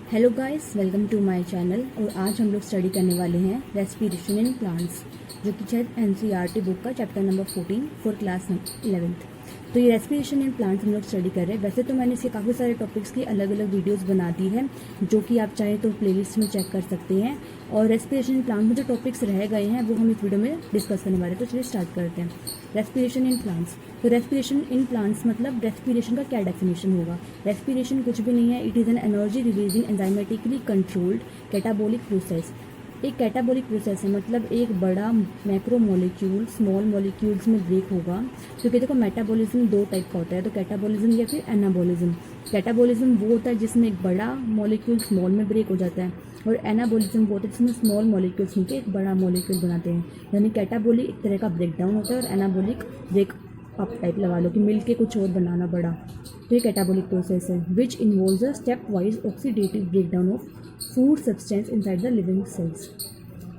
Hello guys, welcome to my channel. और आज हम लोग स्टडी करने वाले हैं रेस्पिरेशन इन प्लांट्स, जो कि शायद एनसीईआरटी बुक का chapter number 14 for class 11th। तो ये रेस्पिरेशन इन प्लांट्स हम लोग स्टडी कर रहे हैं। वैसे तो मैंने इसके काफ़ी सारे टॉपिक्स की अलग अलग वीडियोस बना दी है, जो कि आप चाहें तो प्लेलिस्ट में चेक कर सकते हैं। और रेस्पिरेशन इन प्लांट में जो टॉपिक्स रह गए हैं वो हम इस वीडियो में डिस्कस करने वाले हैं। तो चलिए स्टार्ट करते हैं। Respiration in plants. तो रेस्पिरेशन इन प्लांट्स मतलब रेस्पिरेशन का क्या डेफिनेशन होगा। रेस्पिरेशन कुछ भी नहीं है, it is an energy releasing enzymatically controlled catabolic process. एक कैटाबोलिक प्रोसेस है, मतलब एक बड़ा मैक्रो मॉलिक्यूल स्मॉल मॉलिक्यूल्स में ब्रेक होगा। क्योंकि देखो मेटाबॉलिज्म दो टाइप का होता है, तो कैटाबॉलिज्म या फिर एनाबॉलिज्म। कैटाबॉलिज्म वो होता है जिसमें एक बड़ा मॉलिक्यूल स्मॉल में ब्रेक हो जाता है, और एनाबॉलिज्म वो होता है जिसमें स्मॉल मॉलिक्यूल्स मिलकर एक बड़ा मॉलिक्यूल बनाते हैं। यानी कैटाबोलिक एक तरह का ब्रेक डाउन होता है, और एनाबॉलिक ब्रेक अप टाइप लगा लो कि मिलके कुछ और बनाना बड़ा। तो ये कैटाबोलिक प्रोसेस है which involves a step wise oxidative break down of food substance inside the living cells.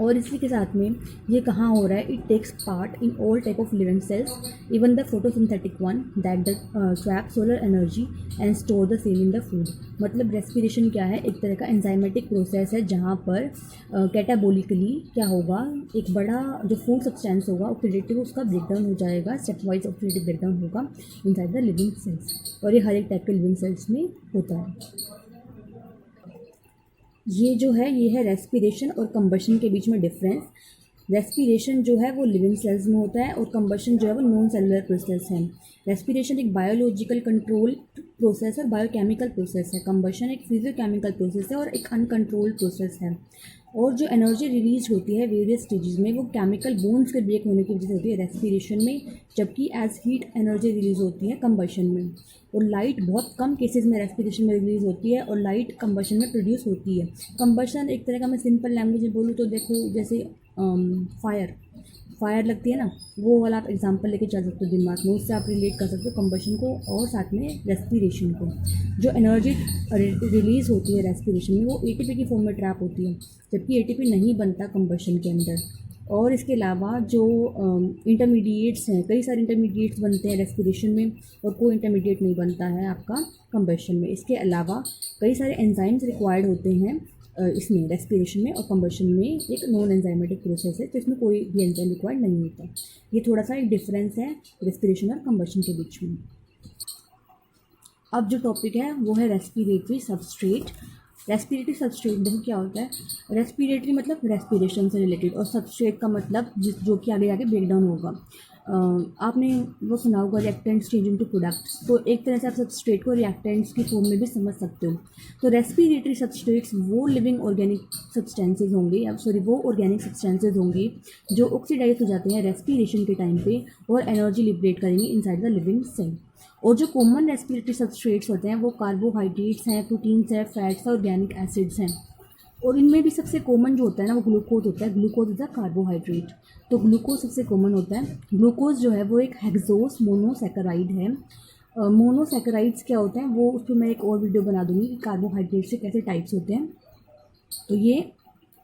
और इसी के साथ में ये कहाँ हो रहा है, it takes part in all type of living cells, even the photosynthetic one that the trap solar energy and store the same in the food. मतलब रेस्पिरेशन क्या है, एक तरह का एंजाइमेटिक प्रोसेस है जहाँ पर कैटाबोलिकली क्या होगा, एक बड़ा जो फूड सब्सटेंस होगा ऑक्सीडेटिव उसका ब्रेकडाउन हो जाएगा, स्टेप वाइज ऑक्सीडेटिव ब्रेकडाउन होगा इनसाइड द लिविंग सेल्स। और ये हर एक टाइप के लिविंग सेल्स में होता है। ये जो है ये है रेस्पिरेशन और कंबशन के बीच में डिफरेंस। रेस्पिरेशन जो है वो लिविंग सेल्स में होता है, और कंबशन जो है वो नॉन सेलुलर प्रोसेस है। रेस्पिरेशन एक बायोलॉजिकल कंट्रोल प्रोसेस और बायोकेमिकल प्रोसेस है। कंबशन एक फिजियोकेमिकल प्रोसेस है और एक अनकंट्रोल्ड प्रोसेस है। और जो एनर्जी रिलीज होती है वेरियस स्टेजेस में, वो केमिकल बोन्स के ब्रेक होने की वजह से होती है रेस्पिरेशन में, जबकि एज हीट एनर्जी रिलीज होती है कंबशन में। और लाइट बहुत कम केसेस में रेस्पिरेशन में रिलीज होती है, और लाइट कंबशन में प्रोड्यूस होती है। कंबशन एक तरह का, मैं सिंपल लैंग्वेज में बोलूँ तो देखो, जैसे फायर लगती है ना, वो वाला आप एग्जांपल लेके चल सकते हो दिमाग में, उससे आप रिलेट कर सकते हो कंबशन को और साथ में रेस्पिरेशन को। जो एनर्जी रिलीज़ होती है रेस्पिरेशन में वो एटीपी की फॉर्म में ट्रैप होती है, जबकि एटीपी नहीं बनता कंबशन के अंदर। और इसके अलावा जो इंटरमीडिएट्स हैं, कई सारे इंटरमीडिएट्स बनते हैं रेस्पिरेशन में, और कोई इंटरमीडिएट नहीं बनता है आपका कंबशन में। इसके अलावा कई सारे एंजाइम्स रिक्वायर्ड होते हैं इसमें रेस्पिरेशन में, और कंबशन में एक नॉन एंजाइमेटिक प्रोसेस है, तो इसमें कोई भी एंजाइम रिक्वायर्ड नहीं होता। ये थोड़ा सा एक डिफरेंस है रेस्पिरेशन और कंबशन के बीच में। अब जो टॉपिक है वो है रेस्पिरेटरी सबस्ट्रेट। रेस्पिरेटरी सबस्ट्रेट देखो क्या होता है। रेस्पिरेटरी मतलब रेस्पिरेशन से रिलेटेड, और सबस्ट्रेट का मतलब जो कि आगे आगे ब्रेक डाउन होगा। आपने वो सुना होगा रिएक्टेंट्स चेंज इनटू प्रोडक्ट्स, तो एक तरह से आप सबस्ट्रेट को रिएक्टेंट्स की फॉर्म में भी समझ सकते हो। तो रेस्पिरेटरी सबस्ट्रेट्स वो लिविंग ऑर्गेनिक सब्सटेंसेज होंगे, या सॉरी वो ऑर्गेनिक सब्सटेंसेज होंगे जो ऑक्सीडाइज हो जाते हैं रेस्पिरेशन के टाइम पे, और एनर्जी लिबरेट करेंगे इनसाइड द लिविंग सेल। और जो कॉमन रेस्पिरेटरी सबस्ट्रेट्स होते हैं वो कार्बोहाइड्रेट्स हैं, प्रोटीन्स हैं, फैट्स और ऑर्गेनिक एसिड्स हैं। और इनमें भी सबसे कॉमन जो होता है ना वो ग्लूकोज होता है। ग्लूकोज इज अ कार्बोहाइड्रेट, तो ग्लूकोज सबसे कॉमन होता है। ग्लूकोज जो है वो एक हेक्सोस मोनोसैकेराइड है। मोनोसैकेराइड्स क्या होते हैं वो उस पर मैं एक और वीडियो बना दूंगी कि कार्बोहाइड्रेट से कैसे टाइप्स होते हैं। तो ये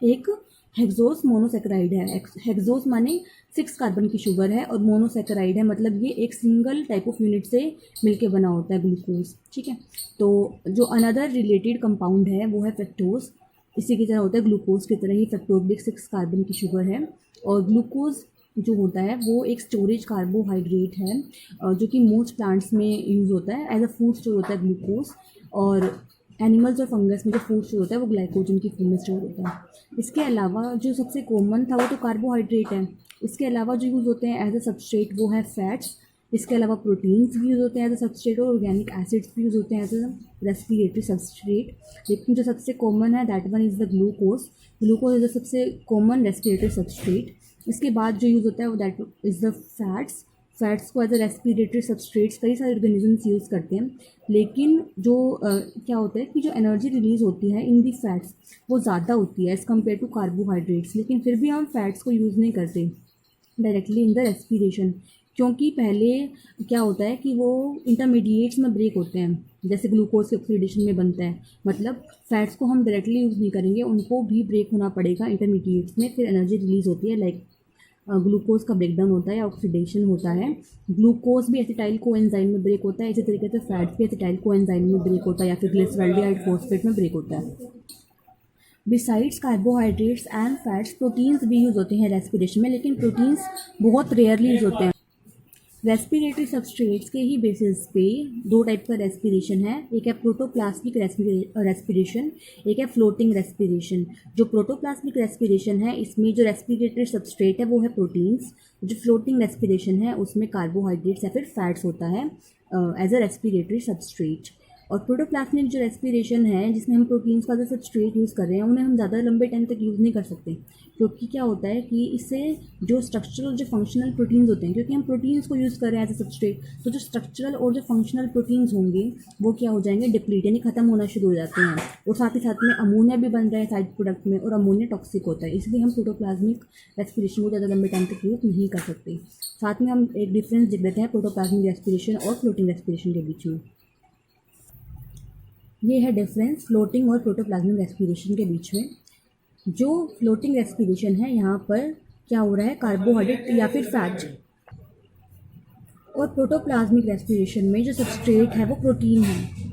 एक हेक्सोस मोनोसैकेराइड है। हेक्सोस माने 6 कार्बन की शुगर है, और मोनोसैकेराइड है मतलब ये एक सिंगल टाइप ऑफ यूनिट से मिलके बना होता है ग्लूकोज। ठीक है, तो जो अनदर रिलेटेड कंपाउंड है वो है फ्रक्टोज। इसी की तरह होता है ग्लूकोज की तरह ही फ्रक्टोज भी 6 कार्बन की शुगर है। और ग्लूकोज जो होता है वो एक स्टोरेज कार्बोहाइड्रेट है, जो कि मोस्ट प्लांट्स में यूज़ होता है एज अ फूड स्टोर होता है ग्लूकोज। और एनिमल्स और फंगस में जो फूड स्टोर होता है वो ग्लाइकोजन की फॉर्म में स्टोर होता है। इसके अलावा जो सबसे कॉमन था वो तो कार्बोहाइड्रेट है। इसके अलावा जो यूज़ होते हैं एज अ सबस्ट्रेट वो है फैट्स। इसके अलावा प्रोटीन्स भी यूज़ होते हैं एज अ सबस्ट्रेट, और ऑर्गेनिक एसिड्स भी यूज़ होते हैं एज अ रेस्पिरेटरी सबस्ट्रेट। लेकिन जो सबसे कॉमन है that one is the glucose. Glucose is the सबसे कॉमन रेस्पिरेटरी सबस्ट्रेट। इसके बाद जो यूज़ होता है वो that is the fats. Fats को एज अ रेस्पिरेटरी सबस्ट्रेट्स कई सारे ऑर्गेनिजम्स यूज़ करते हैं, लेकिन जो क्या होता है कि जो एनर्जी रिलीज़ होती है इन दी फैट्स वो ज़्यादा होती है एज़ कम्पेयर टू कार्बोहाइड्रेट्स। लेकिन फिर भी हम फैट्स को यूज़ नहीं करते डायरेक्टली इन द रेस्पिरेशन, क्योंकि पहले क्या होता है कि वो इंटरमीडिएट्स में ब्रेक होते हैं, जैसे ग्लूकोज के ऑक्सीडेशन में बनता है। मतलब फैट्स को हम डायरेक्टली यूज़ नहीं करेंगे, उनको भी ब्रेक होना पड़ेगा इंटरमीडिएट्स में, फिर एनर्जी रिलीज़ होती है। लाइक ग्लूकोज का ब्रेकडाउन होता है या ऑक्सीडेशन होता है। ग्लूकोज भी एसिटाइल कोएंजाइम में ब्रेक होता है, इसी तरीके से फैट्स भी एसिटाइल कोएंजाइम में ब्रेक होता है या फिर ग्लिसरॉल्डिहाइड फॉस्फेट में ब्रेक होता है। Besides carbohydrates and fats proteins भी यूज़ होते हैं रेस्पिरेशन में, लेकिन प्रोटीन्स बहुत रेयरली यूज़ होते हैं। रेस्पिरेटरी सबस्ट्रेट्स के ही बेसिस पे दो टाइप का रेस्पिरेशन है, एक है प्रोटोप्लाज्मिक रेस्पिरेशन, एक है फ्लोटिंग रेस्पिरेशन। जो प्रोटोप्लाज्मिक रेस्पिरेशन है इसमें जो रेस्पिरेटरी सबस्ट्रेट है वो है प्रोटीन्स, जो फ्लोटिंग रेस्पिरेशन है उसमें कार्बोहाइड्रेट्स या फिर फैट्स होता है एज अ रेस्पिरेटरी सबस्ट्रेट। और प्रोटोप्लाज्मिक जो रेस्पिरेशन है जिसमें हम प्रोटीन्स का जो सबस्ट्रेट यूज़ कर रहे हैं उन्हें हम ज़्यादा लंबे टाइम तक यूज़ नहीं कर सकते, क्योंकि क्या होता है कि इससे जो स्ट्रक्चरल जो फंक्शनल प्रोटीन्स होते हैं, क्योंकि हम प्रोटीन्स को यूज़ कर रहे हैं एज ए सबस्ट्रेट, तो जो स्ट्रक्चरल और जो फंक्शनल प्रोटीन्स होंगे वो क्या हो जाएंगे, डिप्लीट यानी खत्म होना शुरू हो जाते हैं। और साथ ही साथ में अमोनिया भी बन रहा है साइड प्रोडक्ट में, और अमोनिया टॉक्सिक होता है, इसलिए हम प्रोटोप्लाज्मिक रेस्पिरेशन को ज़्यादा लंबे टाइम तक यूज़ नहीं कर सकते। साथ में हम एक डिफरेंस देख लेते हैं प्रोटोप्लाज्मिक रेस्पिरेशन और फ्लोटिंग रेस्पिरेशन के बीच में। ये है डिफरेंस फ्लोटिंग और प्रोटोप्लाज्मिक रेस्पिरेशन के बीच में। जो फ्लोटिंग रेस्पिरेशन है यहाँ पर क्या हो रहा है, कार्बोहाइड्रेट या फिर फैट, और प्रोटोप्लाज्मिक रेस्पिरेशन में जो सबस्ट्रेट है वो प्रोटीन है।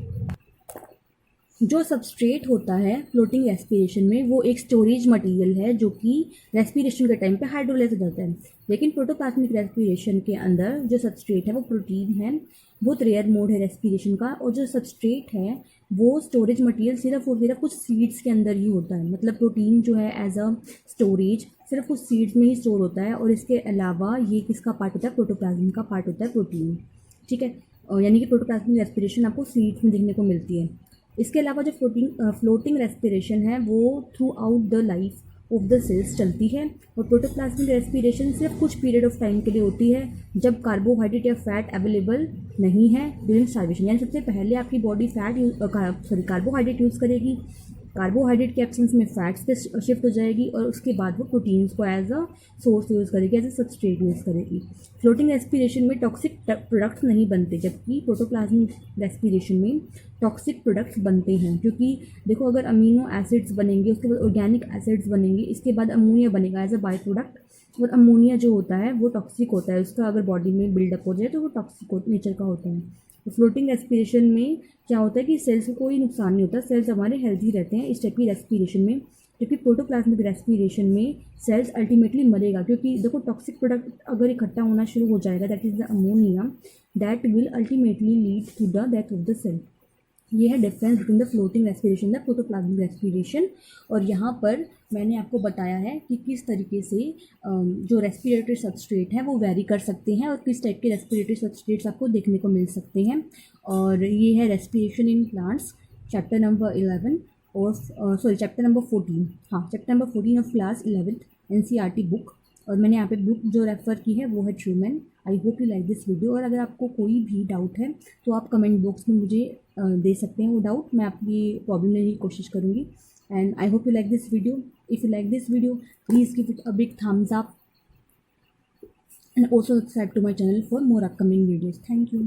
जो सबस्ट्रेट होता है फ्लोटिंग रेस्पिरेशन में वो एक स्टोरेज मटेरियल है जो कि रेस्पिरेशन के टाइम पे हाइड्रोलाइज हो जाता है, लेकिन प्रोटोप्लाज्मिक रेस्पिरेशन के अंदर जो सबस्ट्रेट है वो प्रोटीन है। बहुत रेयर मोड है रेस्पिरेशन का, और जो सबस्ट्रेट है वो स्टोरेज मटेरियल सिर्फ और सिर्फ कुछ सीड्स के अंदर ही होता है। मतलब प्रोटीन जो है एज अ स्टोरेज सिर्फ कुछ सीड्स में ही स्टोर होता है, और इसके अलावा ये किसका पार्ट होता है, प्रोटोप्लाज्म का पार्ट होता है प्रोटीन। ठीक है, यानी कि प्रोटोप्लाज्मिक रेस्पिरेशन आपको सीड्स में देखने को मिलती है। इसके अलावा जो फ्लोटिंग रेस्पिरेशन है वो throughout the life of the cells चलती है, और प्रोटोप्लाज्मिक रेस्पिरेशन सिर्फ कुछ पीरियड ऑफ टाइम के लिए होती है जब कार्बोहाइड्रेट या फैट अवेलेबल नहीं है ड्यूरिंग स्टार्वेशन। यानी सबसे पहले आपकी बॉडी कार्बोहाइड्रेट यूज़ करेगी, कार्बोहाइड्रेट के एब्सेंस में फैट्स पे शिफ्ट हो जाएगी, और उसके बाद वो प्रोटीन्स को एज अ सोर्स यूज़ करेगी, एज अ सबस्ट्रेट यूज़ करेगी। फ्लोटिंग रेस्पिरेशन में टॉक्सिक प्रोडक्ट्स नहीं बनते, जबकि प्रोटोप्लाज्मिक रेस्पिरेशन में टॉक्सिक प्रोडक्ट्स बनते हैं। क्योंकि देखो, अगर अमीनो एसिड्स बनेंगे, उसके बाद ऑर्गेनिक एसिड्स बनेंगे, इसके बाद अमोनिया बनेगा एज अ बाई प्रोडक्ट, और अमोनिया जो होता है वो टॉक्सिक होता है, उसका अगर बॉडी में बिल्डअप हो जाए तो वो टॉक्सिक नेचर का होता है। तो फ्लोटिंग रेस्पिरेशन में क्या होता है कि सेल्स को कोई नुकसान नहीं होता, सेल्स हमारे हेल्दी रहते हैं इस टाइप की रेस्पिरेशन में। जबकि प्रोटोप्लाज्मिक रेस्पिरेशन में सेल्स अल्टीमेटली मरेगा, क्योंकि देखो टॉक्सिक प्रोडक्ट अगर इकट्ठा होना शुरू हो जाएगा, that is the ammonia, that will ultimately lead to the death of the cell. ये है difference between the floating respiration the protoplasmic respiration. और यहाँ पर मैंने आपको बताया है कि किस तरीके से जो रेस्पिरेटरी सबस्ट्रेट है वो वेरी कर सकते हैं, और किस टाइप के रेस्पिरेटरी सबस्ट्रेट्स आपको देखने को मिल सकते हैं। और ये है respiration in plants chapter number 11 और चैप्टर नंबर 14, हाँ chapter number 14 of class 11th NCERT book. और मैंने यहाँ पे बुक जो रेफ़र की है वो है Truman. I hope you like this video, और अगर आपको कोई भी डाउट है तो आप कमेंट बॉक्स में मुझे दे सकते हैं वो डाउट, मैं आपकी प्रॉब्लम लेने की कोशिश करूँगी। And I hope you like this video. If you like this video please give it a big thumbs up and also subscribe to my channel for more upcoming videos. Thank you.